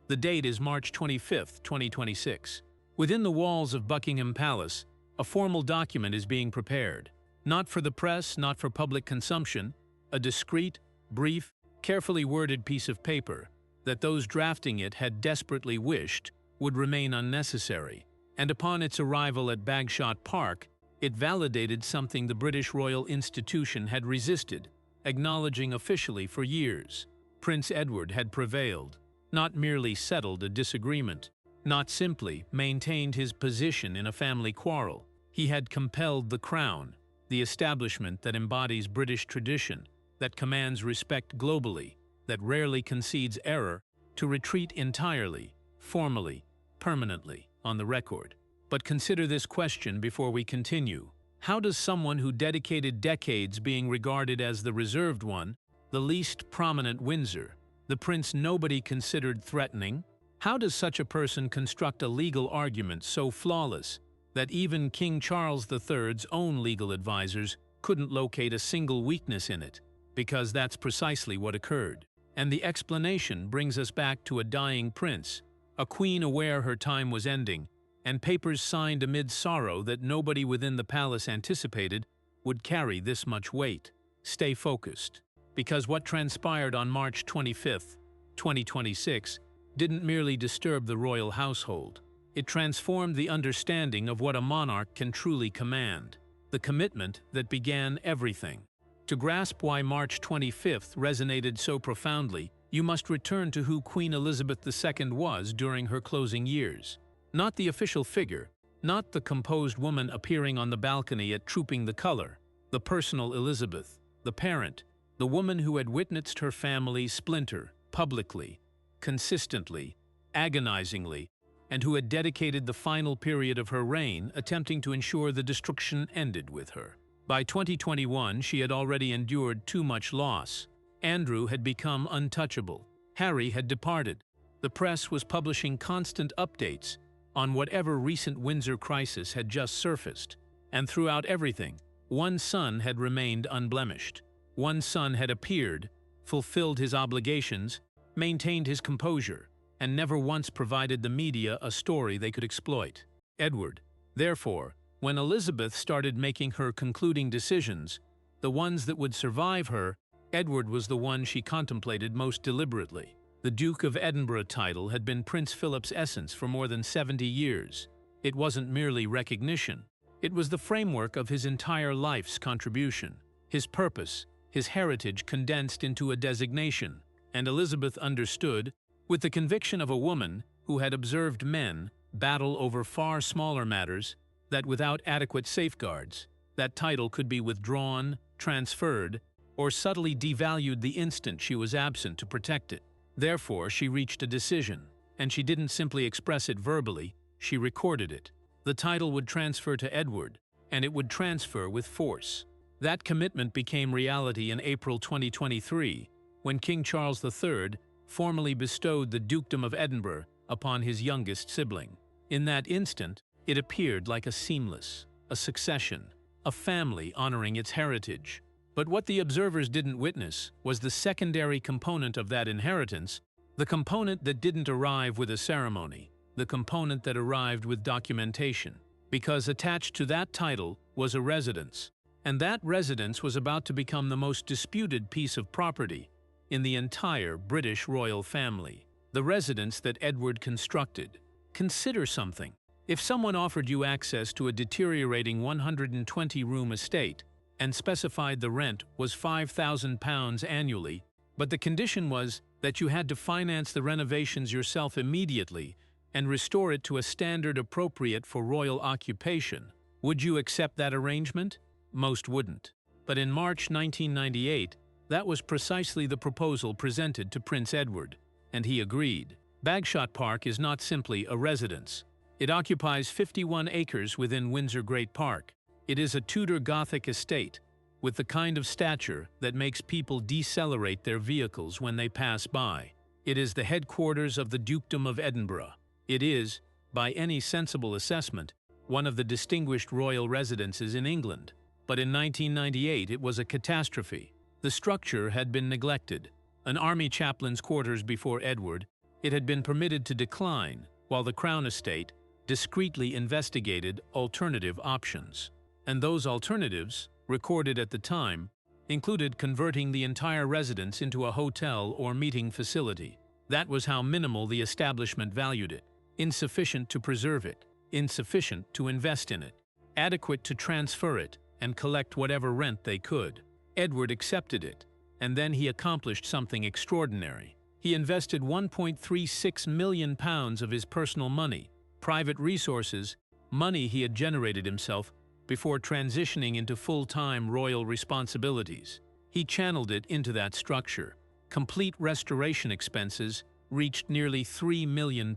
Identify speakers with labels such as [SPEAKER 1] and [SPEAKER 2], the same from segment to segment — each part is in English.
[SPEAKER 1] The date is March 25, 2026. Within the walls of Buckingham Palace, a formal document is being prepared. Not for the press, not for public consumption, a discreet, brief, carefully worded piece of paper that those drafting it had desperately wished would remain unnecessary. And upon its arrival at Bagshot Park, it validated something the British royal institution had resisted, acknowledging officially for years. Prince Edward had prevailed, not merely settled a disagreement, not simply maintained his position in a family quarrel. He had compelled the crown, the establishment that embodies British tradition, that commands respect globally, that rarely concedes error, to retreat entirely, formally, permanently, on the record. But consider this question before we continue. How does someone who dedicated decades being regarded as the reserved one, the least prominent Windsor, the prince nobody considered threatening, how does such a person construct a legal argument so flawless that even King Charles III's own legal advisors couldn't locate a single weakness in it? Because that's precisely what occurred. And the explanation brings us back to a dying prince, a queen aware her time was ending, and papers signed amid sorrow that nobody within the palace anticipated would carry this much weight. Stay focused, because what transpired on March 25, 2026, didn't merely disturb the royal household. It transformed the understanding of what a monarch can truly command, the commitment that began everything. To grasp why March 25th resonated so profoundly, you must return to who Queen Elizabeth II was during her closing years. Not the official figure, not the composed woman appearing on the balcony at Trooping the Color, the personal Elizabeth, the parent, the woman who had witnessed her family splinter publicly, consistently, agonizingly, and who had dedicated the final period of her reign attempting to ensure the destruction ended with her. By 2021, she had already endured too much loss. Andrew had become untouchable. Harry had departed. The press was publishing constant updates on whatever recent Windsor crisis had just surfaced. And throughout everything, one son had remained unblemished. One son had appeared, fulfilled his obligations, maintained his composure, and never once provided the media a story they could exploit. Edward. Therefore, when Elizabeth started making her concluding decisions, the ones that would survive her, Edward was the one she contemplated most deliberately. The Duke of Edinburgh title had been Prince Philip's essence for more than 70 years. It wasn't merely recognition. It was the framework of his entire life's contribution, his purpose, his heritage condensed into a designation. And Elizabeth understood, with the conviction of a woman who had observed men battle over far smaller matters, that without adequate safeguards, that title could be withdrawn, transferred, or subtly devalued the instant she was absent to protect it. Therefore, she reached a decision, and she didn't simply express it verbally, she recorded it. The title would transfer to Edward, and it would transfer with force. That commitment became reality in April 2023, when King Charles III formally bestowed the Dukedom of Edinburgh upon his youngest sibling. In that instant, it appeared like a succession, a family honoring its heritage. But what the observers didn't witness was the secondary component of that inheritance, the component that didn't arrive with a ceremony, the component that arrived with documentation. Because attached to that title was a residence, and that residence was about to become the most disputed piece of property in the entire British royal family. The residence that Edward constructed. Consider something. If someone offered you access to a deteriorating 120-room estate and specified the rent was £5,000 annually, but the condition was that you had to finance the renovations yourself immediately and restore it to a standard appropriate for royal occupation, would you accept that arrangement? Most wouldn't. But in March 1998, that was precisely the proposal presented to Prince Edward, and he agreed. Bagshot Park is not simply a residence. It occupies 51 acres within Windsor Great Park. It is a Tudor Gothic estate, with the kind of stature that makes people decelerate their vehicles when they pass by. It is the headquarters of the Dukedom of Edinburgh. It is, by any sensible assessment, one of the distinguished royal residences in England. But in 1998 it was a catastrophe. The structure had been neglected. An army chaplain's quarters before Edward, It had been permitted to decline, while the Crown Estate discreetly investigated alternative options. And those alternatives, recorded at the time, included converting the entire residence into a hotel or meeting facility. That was how minimal the establishment valued it. Insufficient to preserve it, insufficient to invest in it, adequate to transfer it and collect whatever rent they could. Edward accepted it, and then he accomplished something extraordinary. He invested £1.36 million of his personal money, private resources, money he had generated himself, before transitioning into full-time royal responsibilities. He channeled it into that structure. Complete restoration expenses reached nearly £3 million.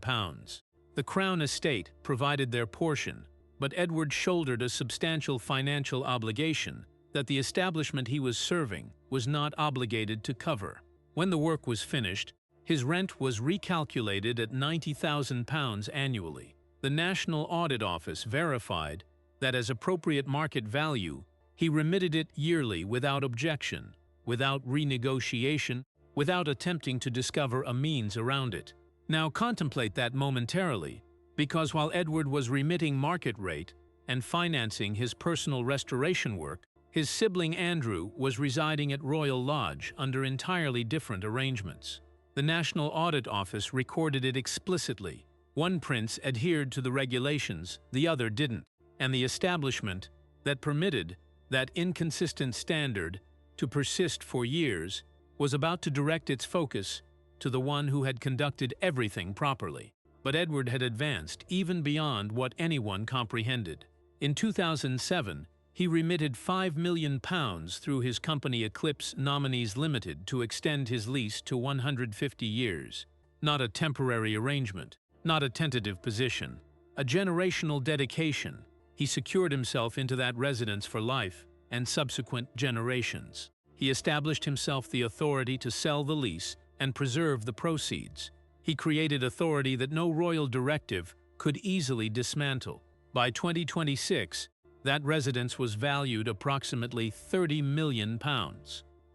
[SPEAKER 1] The Crown Estate provided their portion, but Edward shouldered a substantial financial obligation that the establishment he was serving was not obligated to cover. When the work was finished, his rent was recalculated at £90,000 annually. The National Audit Office verified that as appropriate market value, he remitted it yearly without objection, without renegotiation, without attempting to discover a means around it. Now contemplate that momentarily, because while Edward was remitting market rate and financing his personal restoration work, his sibling Andrew was residing at Royal Lodge under entirely different arrangements. The National Audit Office recorded it explicitly. One prince adhered to the regulations, the other didn't, and the establishment that permitted that inconsistent standard to persist for years was about to direct its focus to the one who had conducted everything properly. But Edward had advanced even beyond what anyone comprehended. In 2007, he remitted £5 million through his company Eclipse Nominees Limited to extend his lease to 150 years. Not a temporary arrangement, not a tentative position, a generational dedication. He secured himself into that residence for life and subsequent generations. He established himself the authority to sell the lease and preserve the proceeds. He created authority that no royal directive could easily dismantle. By 2026, that residence was valued approximately £30 million.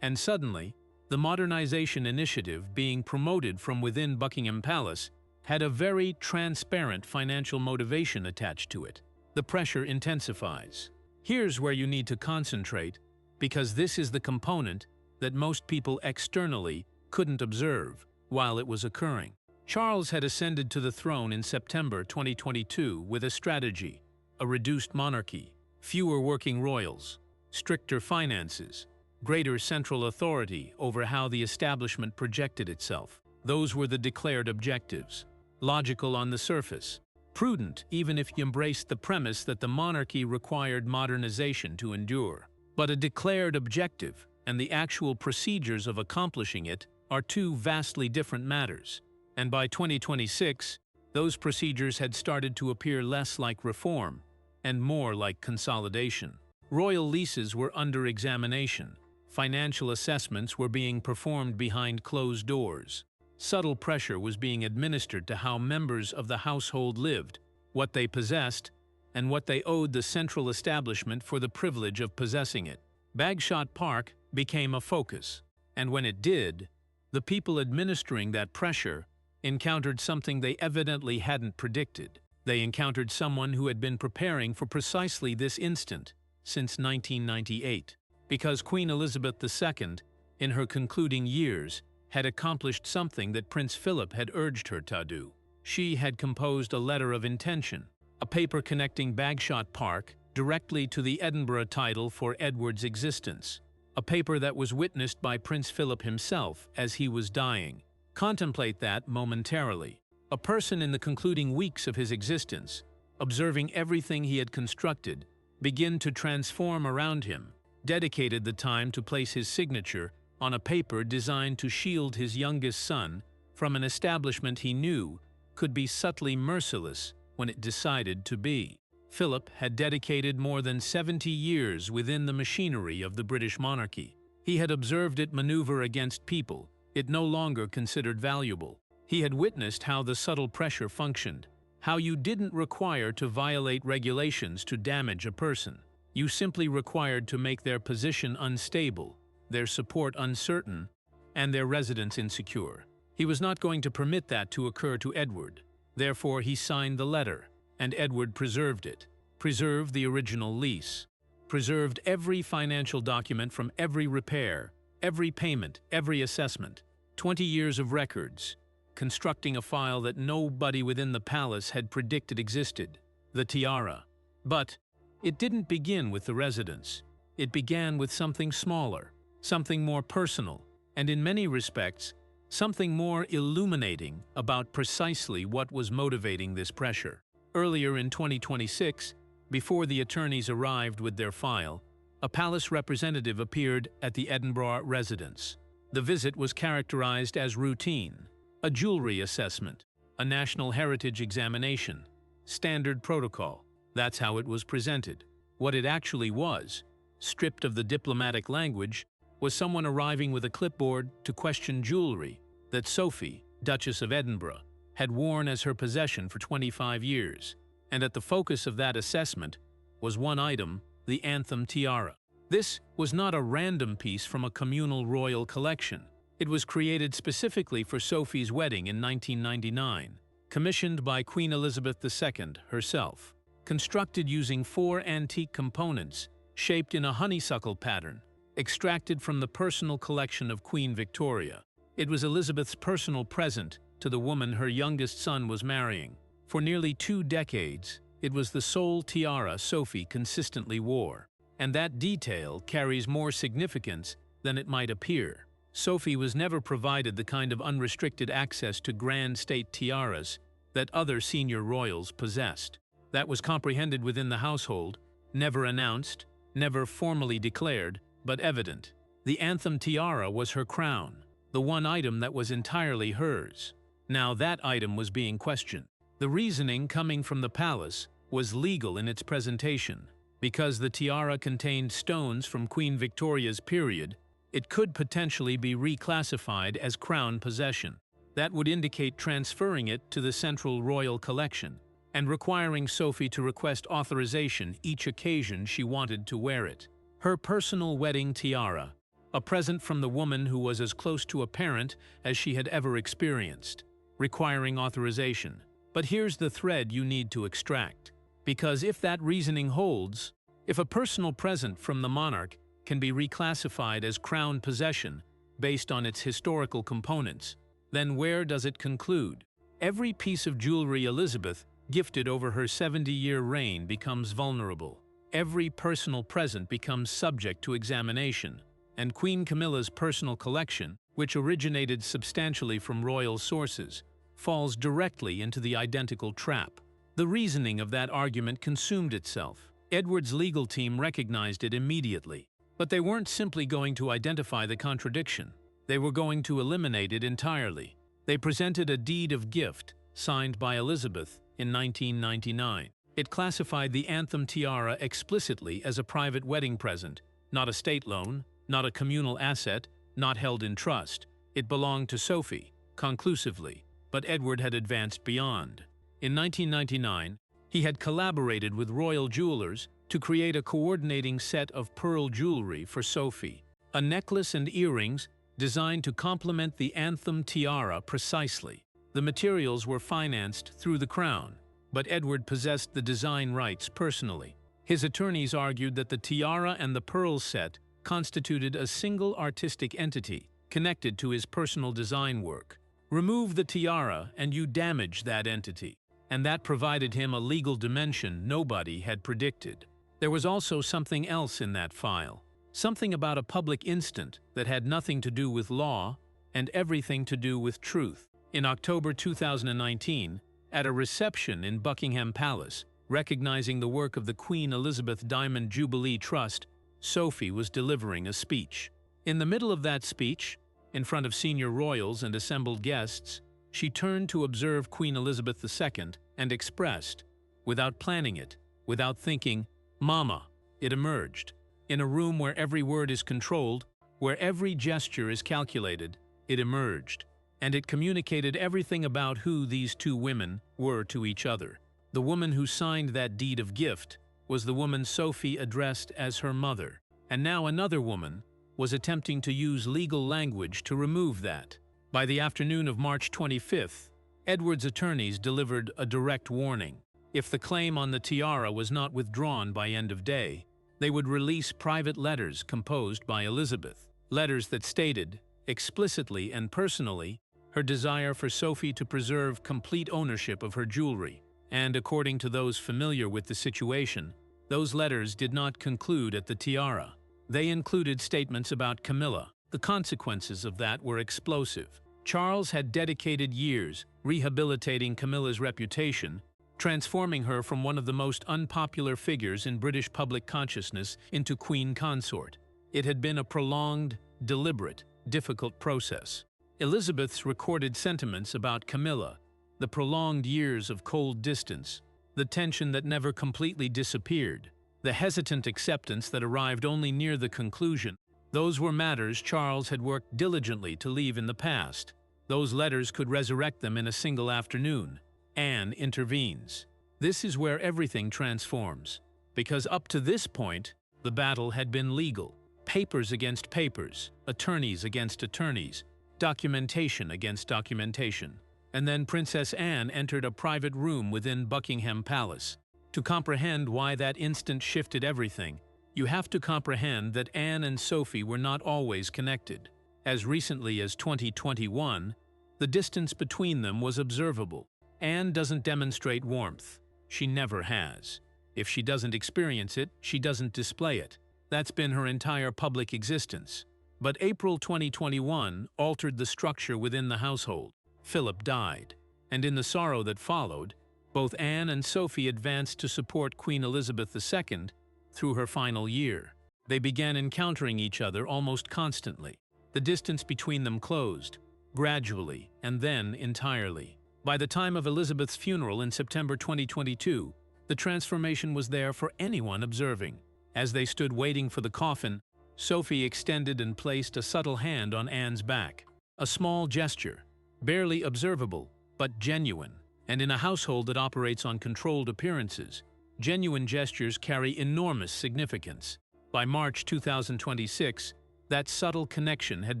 [SPEAKER 1] And suddenly, the modernization initiative being promoted from within Buckingham Palace had a very transparent financial motivation attached to it. The pressure intensifies. Here's where you need to concentrate, because this is the component that most people externally couldn't observe while it was occurring. Charles had ascended to the throne in September 2022 with a strategy: a reduced monarchy, fewer working royals, stricter finances, greater central authority over how the establishment projected itself. Those were the declared objectives. Logical on the surface, prudent even if you embraced the premise that the monarchy required modernization to endure. But a declared objective and the actual procedures of accomplishing it are two vastly different matters. And by 2026, those procedures had started to appear less like reform and more like consolidation. Royal leases were under examination. Financial assessments were being performed behind closed doors. Subtle pressure was being administered to how members of the household lived, what they possessed, and what they owed the central establishment for the privilege of possessing it. Bagshot Park became a focus, and when it did, the people administering that pressure encountered something they evidently hadn't predicted. They encountered someone who had been preparing for precisely this instant since 1998, because Queen Elizabeth II, in her concluding years, had accomplished something that Prince Philip had urged her to do. She had composed a letter of intention, a paper connecting Bagshot Park directly to the Edinburgh title for Edward's existence, a paper that was witnessed by Prince Philip himself as he was dying. Contemplate that momentarily. A person in the concluding weeks of his existence, observing everything he had constructed begin to transform around him, dedicated the time to place his signature on a paper designed to shield his youngest son from an establishment he knew could be subtly merciless when it decided to be. Philip had dedicated more than 70 years within the machinery of the British monarchy. He had observed it maneuver against people it no longer considered valuable. He had witnessed how the subtle pressure functioned, how you didn't require to violate regulations to damage a person. You simply required to make their position unstable, their support uncertain, and their residence insecure. He was not going to permit that to occur to Edward. Therefore, he signed the letter, and Edward preserved it, preserved the original lease, preserved every financial document from every repair, every payment, every assessment, 20 years of records, constructing a file that nobody within the palace had predicted existed, the tiara. But it didn't begin with the residence. It began with something smaller, something more personal, and in many respects, something more illuminating about precisely what was motivating this pressure. Earlier in 2026, before the attorneys arrived with their file, a palace representative appeared at the Edinburgh residence. The visit was characterized as routine, a jewelry assessment, a national heritage examination, standard protocol. That's how it was presented. What it actually was, stripped of the diplomatic language, was someone arriving with a clipboard to question jewelry that Sophie, Duchess of Edinburgh, had worn as her possession for 25 years. And at the focus of that assessment was one item, the Anthem tiara. This was not a random piece from a communal royal collection. It was created specifically for Sophie's wedding in 1999, commissioned by Queen Elizabeth II herself, constructed using 4 antique components shaped in a honeysuckle pattern, extracted from the personal collection of Queen Victoria. It was Elizabeth's personal present to the woman her youngest son was marrying. For nearly 2 decades, it was the sole tiara Sophie consistently wore. And that detail carries more significance than it might appear. Sophie was never provided the kind of unrestricted access to grand state tiaras that other senior royals possessed. That was comprehended within the household, never announced, never formally declared, but evident. The Anthem tiara was her crown, the one item that was entirely hers. Now that item was being questioned. The reasoning coming from the palace was legal in its presentation. Because the tiara contained stones from Queen Victoria's period, it could potentially be reclassified as crown possession. That would indicate transferring it to the central royal collection and requiring Sophie to request authorization each occasion she wanted to wear it. Her personal wedding tiara, a present from the woman who was as close to a parent as she had ever experienced, requiring authorization. But here's the thread you need to extract. Because if that reasoning holds, if a personal present from the monarch can be reclassified as crown possession based on its historical components, then where does it conclude? Every piece of jewelry Elizabeth gifted over her 70-year reign becomes vulnerable. Every personal present becomes subject to examination, and Queen Camilla's personal collection, which originated substantially from royal sources, falls directly into the identical trap. The reasoning of that argument consumed itself. Edward's legal team recognized it immediately. But they weren't simply going to identify the contradiction. They were going to eliminate it entirely. They presented a deed of gift, signed by Elizabeth in 1999. It classified the Anthem tiara explicitly as a private wedding present, not a state loan, not a communal asset, not held in trust. It belonged to Sophie, conclusively, but Edward had advanced beyond. In 1999, he had collaborated with royal jewelers to create a coordinating set of pearl jewelry for Sophie, a necklace and earrings designed to complement the Anthem tiara precisely. The materials were financed through the crown, but Edward possessed the design rights personally. His attorneys argued that the tiara and the pearl set constituted a single artistic entity connected to his personal design work. Remove the tiara and you damage that entity, and that provided him a legal dimension nobody had predicted. There was also something else in that file, something about a public instant that had nothing to do with law and everything to do with truth. In October 2019, at a reception in Buckingham Palace, recognizing the work of the Queen Elizabeth Diamond Jubilee Trust, Sophie was delivering a speech. In the middle of that speech, in front of senior royals and assembled guests, she turned to observe Queen Elizabeth II and expressed, without planning it, without thinking, "Mama," it emerged. In a room where every word is controlled, where every gesture is calculated, it emerged. And it communicated everything about who these two women were to each other. The woman who signed that deed of gift was the woman Sophie addressed as her mother. And now another woman was attempting to use legal language to remove that. By the afternoon of March 25th, Edward's attorneys delivered a direct warning. If the claim on the tiara was not withdrawn by end of day, they would release private letters composed by Elizabeth, letters that stated, explicitly and personally, her desire for Sophie to preserve complete ownership of her jewelry, and according to those familiar with the situation, those letters did not conclude at the tiara. They included statements about Camilla. The consequences of that were explosive. Charles had dedicated years rehabilitating Camilla's reputation, transforming her from one of the most unpopular figures in British public consciousness into Queen Consort. It had been a prolonged, deliberate, difficult process. Elizabeth's recorded sentiments about Camilla, the prolonged years of cold distance, the tension that never completely disappeared, the hesitant acceptance that arrived only near the conclusion, those were matters Charles had worked diligently to leave in the past. Those letters could resurrect them in a single afternoon. Anne intervenes. This is where everything transforms, because up to this point, the battle had been legal. Papers against papers, attorneys against attorneys, documentation against documentation. And then Princess Anne entered a private room within Buckingham Palace. To comprehend why that instant shifted everything, you have to comprehend that Anne and Sophie were not always connected. As recently as 2021, the distance between them was observable. Anne doesn't demonstrate warmth. She never has. If she doesn't experience it, she doesn't display it. That's been her entire public existence. But April 2021 altered the structure within the household. Philip died, and in the sorrow that followed, both Anne and Sophie advanced to support Queen Elizabeth II through her final year. They began encountering each other almost constantly. The distance between them closed, gradually and then entirely. By the time of Elizabeth's funeral in September 2022, the transformation was there for anyone observing. As they stood waiting for the coffin, Sophie extended and placed a subtle hand on Anne's back. A small gesture, barely observable, but genuine. And in a household that operates on controlled appearances, genuine gestures carry enormous significance. By March 2026, that subtle connection had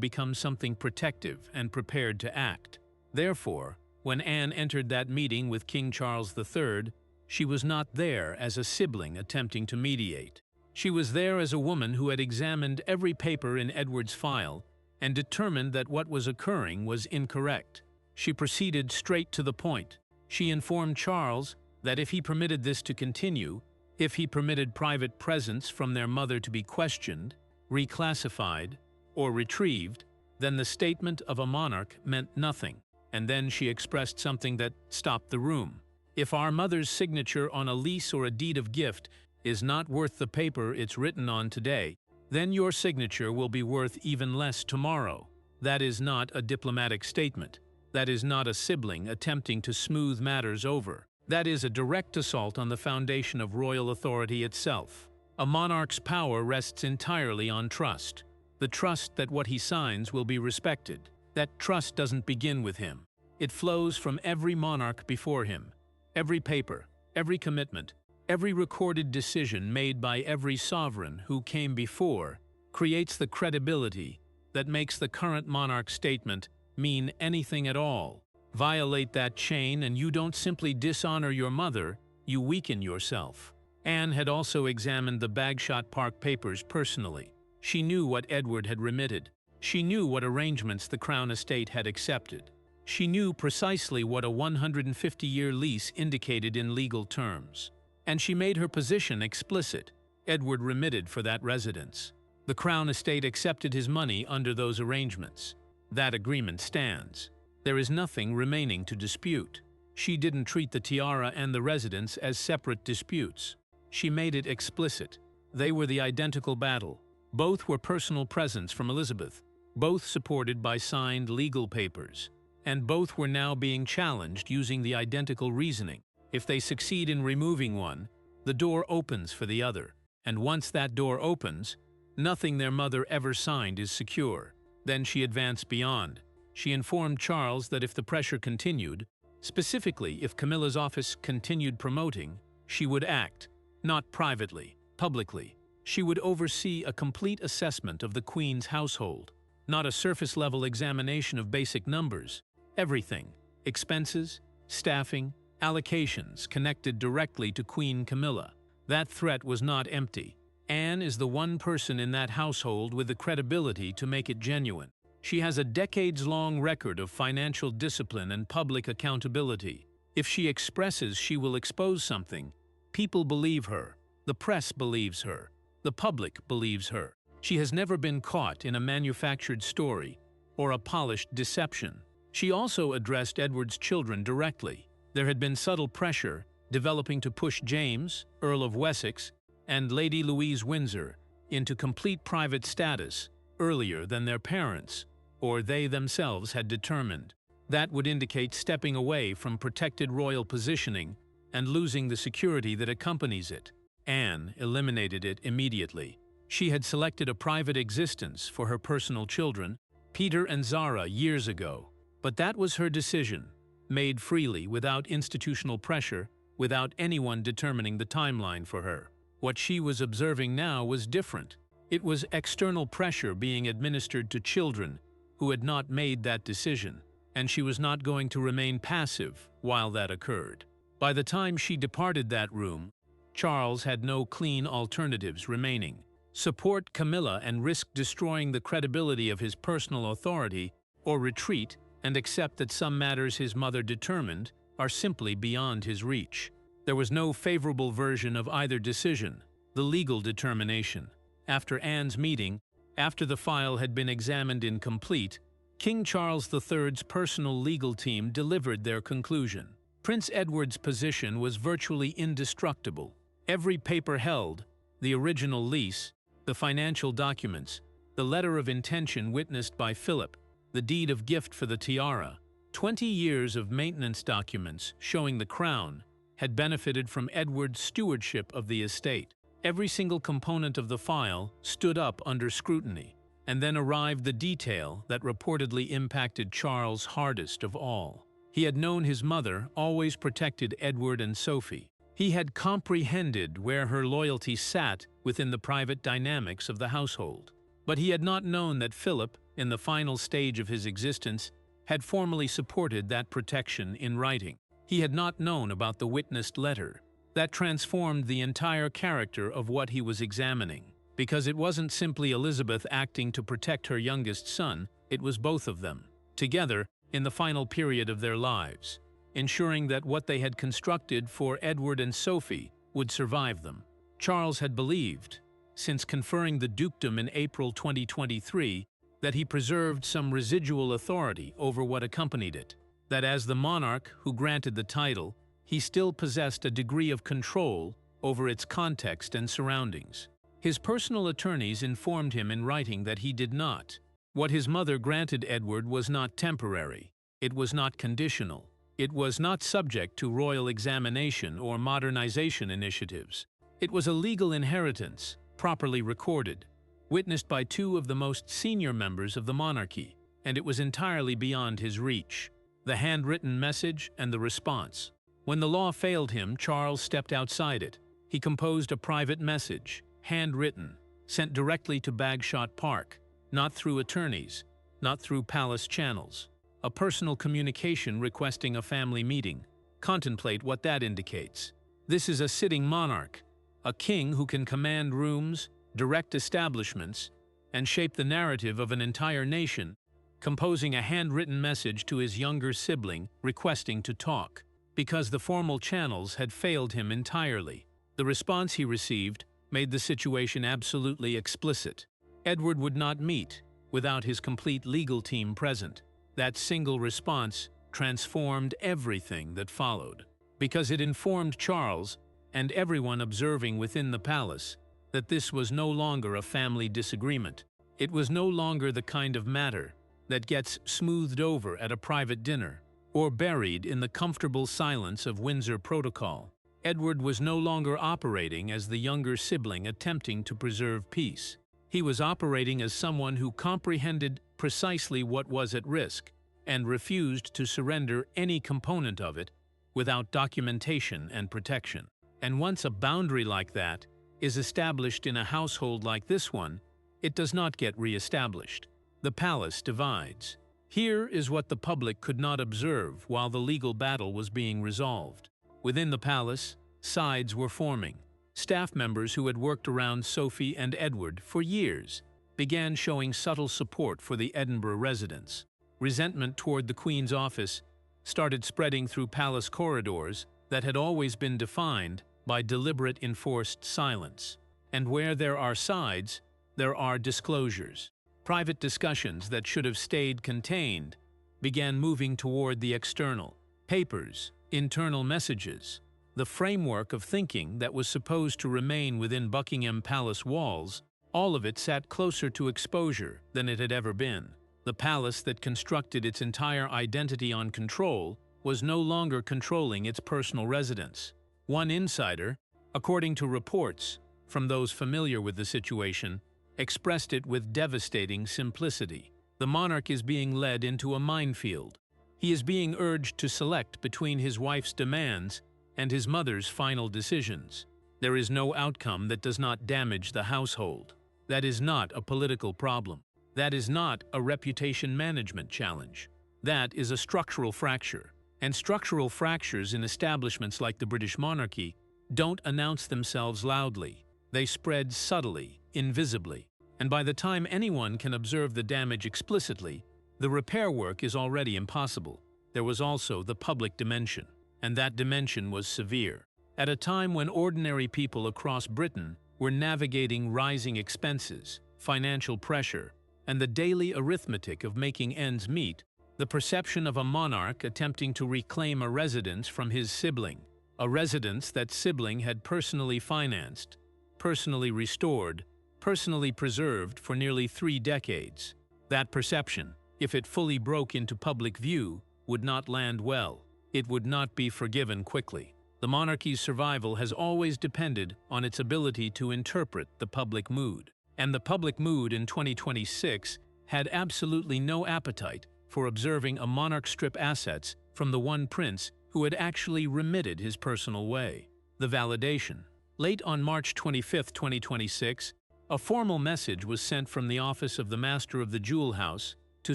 [SPEAKER 1] become something protective and prepared to act. Therefore, when Anne entered that meeting with King Charles III, she was not there as a sibling attempting to mediate. She was there as a woman who had examined every paper in Edward's file and determined that what was occurring was incorrect. She proceeded straight to the point. She informed Charles that if he permitted this to continue, if he permitted private presents from their mother to be questioned, reclassified, or retrieved, then the statement of a monarch meant nothing. And then she expressed something that stopped the room. If our mother's signature on a lease or a deed of gift is not worth the paper it's written on today, then your signature will be worth even less tomorrow. That is not a diplomatic statement. That is not a sibling attempting to smooth matters over. That is a direct assault on the foundation of royal authority itself. A monarch's power rests entirely on trust. The trust that what he signs will be respected. That trust doesn't begin with him. It flows from every monarch before him. Every paper, every commitment, every recorded decision made by every sovereign who came before creates the credibility that makes the current monarch's statement mean anything at all. Violate that chain and you don't simply dishonor your mother, you weaken yourself. Anne had also examined the Bagshot Park papers personally. She knew what Edward had remitted. She knew what arrangements the Crown Estate had accepted. She knew precisely what a 150-year lease indicated in legal terms. And she made her position explicit. Edward remitted for that residence. The Crown Estate accepted his money under those arrangements. That agreement stands. There is nothing remaining to dispute. She didn't treat the tiara and the residence as separate disputes. She made it explicit. They were the identical battle. Both were personal presents from Elizabeth, both supported by signed legal papers. And both were now being challenged using the identical reasoning. If they succeed in removing one, the door opens for the other. And once that door opens, nothing their mother ever signed is secure. Then she advanced beyond. She informed Charles that if the pressure continued, specifically if Camilla's office continued promoting, she would act, not privately, publicly. She would oversee a complete assessment of the Queen's household. not a surface-level examination of basic numbers. Everything, expenses, staffing, allocations connected directly to Queen Camilla. That threat was not empty. Anne is the one person in that household with the credibility to make it genuine. She has a decades-long record of financial discipline and public accountability. If she expresses she will expose something, people believe her, the press believes her, the public believes her. She has never been caught in a manufactured story or a polished deception. She also addressed Edward's children directly. There had been subtle pressure developing to push James, Earl of Wessex, and Lady Louise Windsor into complete private status earlier than their parents, or they themselves had determined. That would indicate stepping away from protected royal positioning and losing the security that accompanies it. Anne eliminated it immediately. She had selected a private existence for her personal children, Peter and Zara, years ago. But that was her decision, made freely, without institutional pressure, without anyone determining the timeline for her. What she was observing now was different. It was external pressure being administered to children who had not made that decision, and she was not going to remain passive while that occurred. By the time she departed that room, Charles had no clean alternatives remaining. Support Camilla and risk destroying the credibility of his personal authority, or retreat and accept that some matters his mother determined are simply beyond his reach. There was no favorable version of either decision, the legal determination. After Anne's meeting, after the file had been examined incomplete, King Charles III's personal legal team delivered their conclusion. Prince Edward's position was virtually indestructible. Every paper held, the original lease, the financial documents, the letter of intention witnessed by Philip, the deed of gift for the tiara, 20 years of maintenance documents showing the crown, had benefited from Edward's stewardship of the estate. Every single component of the file stood up under scrutiny, and then arrived the detail that reportedly impacted Charles hardest of all. He had known his mother always protected Edward and Sophie. He had comprehended where her loyalty sat within the private dynamics of the household. But he had not known that Philip, in the final stage of his existence, had formally supported that protection in writing. He had not known about the witnessed letter. That transformed the entire character of what he was examining. Because it wasn't simply Elizabeth acting to protect her youngest son, it was both of them, together in the final period of their lives, ensuring that what they had constructed for Edward and Sophie would survive them. Charles had believed, since conferring the dukedom in April 2023, that he preserved some residual authority over what accompanied it, that as the monarch who granted the title, he still possessed a degree of control over its context and surroundings. His personal attorneys informed him in writing that he did not. What his mother granted Edward was not temporary. It was not conditional. It was not subject to royal examination or modernization initiatives. It was a legal inheritance, properly recorded, witnessed by two of the most senior members of the monarchy, and it was entirely beyond his reach. The handwritten message and the response. When the law failed him, Charles stepped outside it. He composed a private message, handwritten, sent directly to Bagshot Park, not through attorneys, not through palace channels. A personal communication requesting a family meeting. Contemplate what that indicates. This is a sitting monarch, a king who can command rooms, direct establishments, and shape the narrative of an entire nation, composing a handwritten message to his younger sibling requesting to talk. Because the formal channels had failed him entirely, the response he received made the situation absolutely explicit. Edward would not meet without his complete legal team present. That single response transformed everything that followed, because it informed Charles and everyone observing within the palace that this was no longer a family disagreement. It was no longer the kind of matter that gets smoothed over at a private dinner or buried in the comfortable silence of Windsor protocol. Edward was no longer operating as the younger sibling attempting to preserve peace. He was operating as someone who comprehended precisely what was at risk and refused to surrender any component of it without documentation and protection. And once a boundary like that is established in a household like this one, it does not get re-established. The palace divides. Here is what the public could not observe while the legal battle was being resolved. Within the palace, sides were forming. Staff members who had worked around Sophie and Edward for years began showing subtle support for the Edinburgh residents. Resentment toward the Queen's office started spreading through palace corridors that had always been defined by deliberate enforced silence. And where there are sides, there are disclosures. Private discussions that should have stayed contained began moving toward the external. Papers, internal messages, the framework of thinking that was supposed to remain within Buckingham Palace walls, all of it sat closer to exposure than it had ever been. The palace that constructed its entire identity on control was no longer controlling its personal residents. One insider, according to reports from those familiar with the situation, expressed it with devastating simplicity. The monarch is being led into a minefield. He is being urged to select between his wife's demands and his mother's final decisions. There is no outcome that does not damage the household. That is not a political problem. That is not a reputation management challenge. That is a structural fracture. And structural fractures in establishments like the British monarchy don't announce themselves loudly. They spread subtly, invisibly. And by the time anyone can observe the damage explicitly, the repair work is already impossible. There was also the public dimension, and that dimension was severe. At a time when ordinary people across Britain were navigating rising expenses, financial pressure, and the daily arithmetic of making ends meet, the perception of a monarch attempting to reclaim a residence from his sibling, a residence that sibling had personally financed, personally restored, personally preserved for nearly 3 decades. That perception, if it fully broke into public view, would not land well. It would not be forgiven quickly. The monarchy's survival has always depended on its ability to interpret the public mood. And the public mood in 2026 had absolutely no appetite for observing a monarch strip assets from the one prince who had actually remitted his personal way. The validation. Late on March 25, 2026, a formal message was sent from the office of the Master of the Jewel House to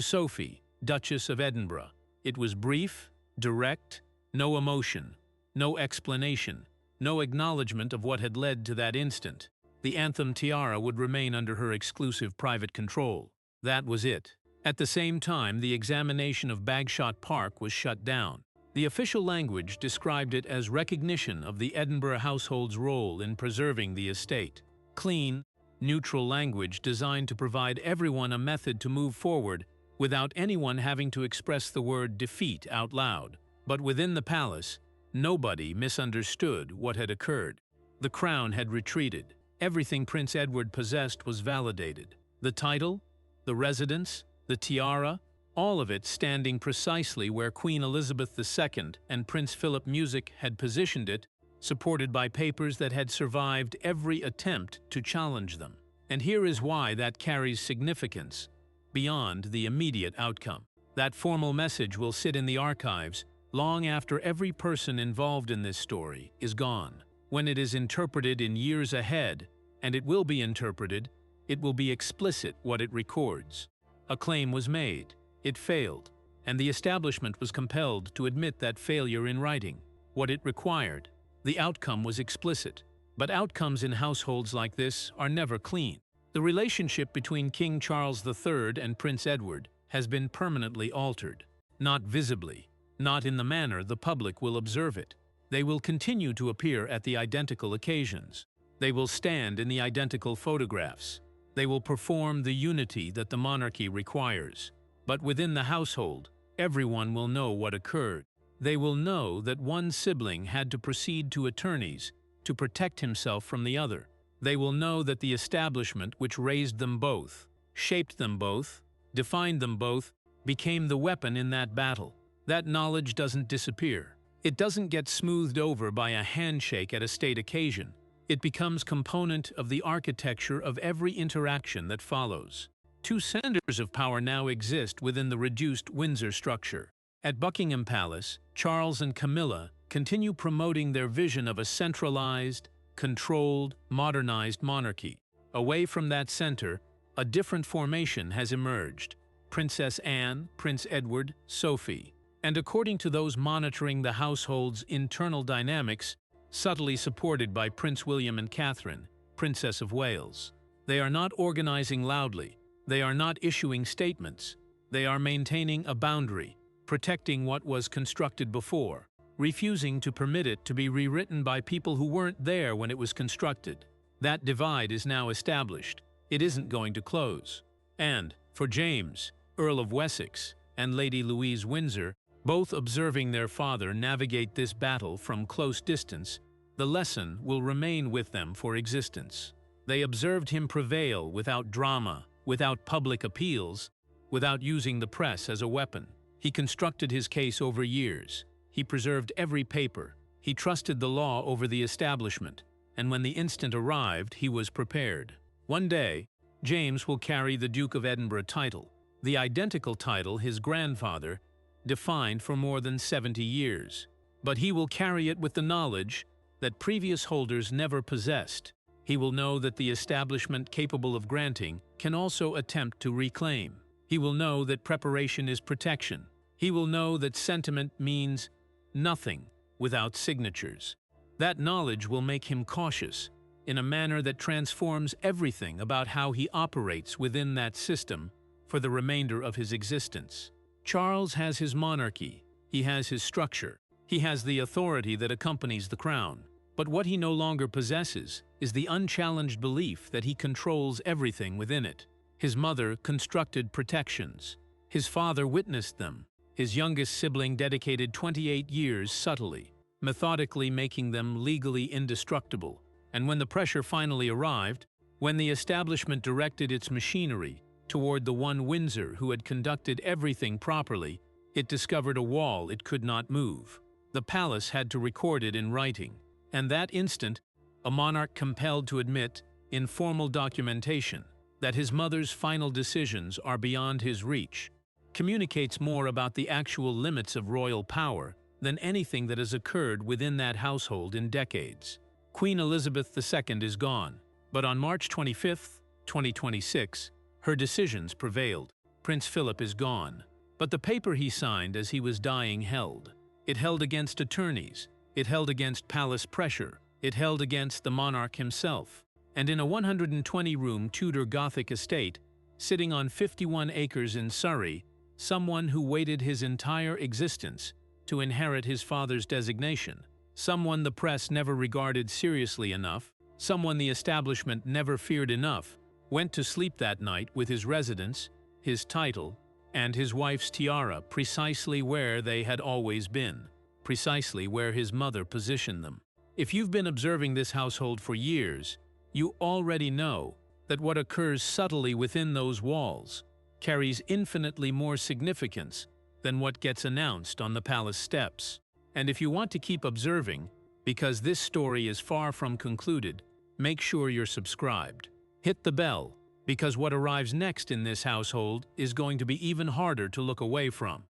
[SPEAKER 1] Sophie, Duchess of Edinburgh. It was brief, direct, no emotion, no explanation, no acknowledgement of what had led to that instant. The Anthem tiara would remain under her exclusive private control. That was it. At the same time, the examination of Bagshot Park was shut down. The official language described it as recognition of the Edinburgh household's role in preserving the estate. Clean, neutral language designed to provide everyone a method to move forward without anyone having to express the word defeat out loud. But within the palace, nobody misunderstood what had occurred. The crown had retreated. Everything Prince Edward possessed was validated. The title, the residence, the tiara, all of it standing precisely where Queen Elizabeth II and Prince Philip Music had positioned it, supported by papers that had survived every attempt to challenge them. And here is why that carries significance beyond the immediate outcome. That formal message will sit in the archives long after every person involved in this story is gone. When it is interpreted in years ahead, and it will be interpreted, it will be explicit what it records. A claim was made, it failed, and the establishment was compelled to admit that failure in writing. What it required. The outcome was explicit. But outcomes in households like this are never clean. The relationship between King Charles III and Prince Edward has been permanently altered. Not visibly, not in the manner the public will observe it. They will continue to appear at the identical occasions. They will stand in the identical photographs. They will perform the unity that the monarchy requires. But within the household, everyone will know what occurred. They will know that one sibling had to proceed to attorneys to protect himself from the other. They will know that the establishment which raised them both, shaped them both, defined them both, became the weapon in that battle. That knowledge doesn't disappear. It doesn't get smoothed over by a handshake at a state occasion. It becomes component of the architecture of every interaction that follows. 2 centers of power now exist within the reduced Windsor structure. At Buckingham Palace, Charles and Camilla continue promoting their vision of a centralized, controlled, modernized monarchy. Away from that center, a different formation has emerged: Princess Anne, Prince Edward, Sophie. And according to those monitoring the household's internal dynamics, subtly supported by Prince William and Catherine, Princess of Wales. They are not organizing loudly. They are not issuing statements. They are maintaining a boundary, protecting what was constructed before, refusing to permit it to be rewritten by people who weren't there when it was constructed. That divide is now established. It isn't going to close. And, for James, Earl of Wessex, and Lady Louise Windsor, both observing their father navigate this battle from close distance, the lesson will remain with them for existence. They observed him prevail without drama, without public appeals, without using the press as a weapon. He constructed his case over years. He preserved every paper. He trusted the law over the establishment. And when the instant arrived, he was prepared. One day, James will carry the Duke of Edinburgh title, the identical title his grandfather defined for more than 70 years. But he will carry it with the knowledge that previous holders never possessed. He will know that the establishment capable of granting can also attempt to reclaim. He will know that preparation is protection. He will know that sentiment means nothing without signatures. That knowledge will make him cautious in a manner that transforms everything about how he operates within that system for the remainder of his existence. Charles has his monarchy. He has his structure. He has the authority that accompanies the crown. But what he no longer possesses is the unchallenged belief that he controls everything within it. His mother constructed protections. His father witnessed them. His youngest sibling dedicated 28 years subtly, methodically making them legally indestructible. And when the pressure finally arrived, when the establishment directed its machinery toward the one Windsor who had conducted everything properly, it discovered a wall it could not move. The palace had to record it in writing. And that instant, a monarch compelled to admit, in formal documentation, that his mother's final decisions are beyond his reach, communicates more about the actual limits of royal power than anything that has occurred within that household in decades. Queen Elizabeth II is gone, but on March 25, 2026, her decisions prevailed. Prince Philip is gone, but the paper he signed as he was dying held. It held against attorneys. It held against palace pressure. It held against the monarch himself. And in a 120-room Tudor Gothic estate, sitting on 51 acres in Surrey, someone who waited his entire existence to inherit his father's designation, someone the press never regarded seriously enough, someone the establishment never feared enough, went to sleep that night with his residence, his title, and his wife's tiara precisely where they had always been, precisely where his mother positioned them. If you've been observing this household for years, you already know that what occurs subtly within those walls carries infinitely more significance than what gets announced on the palace steps. And if you want to keep observing, because this story is far from concluded, make sure you're subscribed. Hit the bell, because what arrives next in this household is going to be even harder to look away from.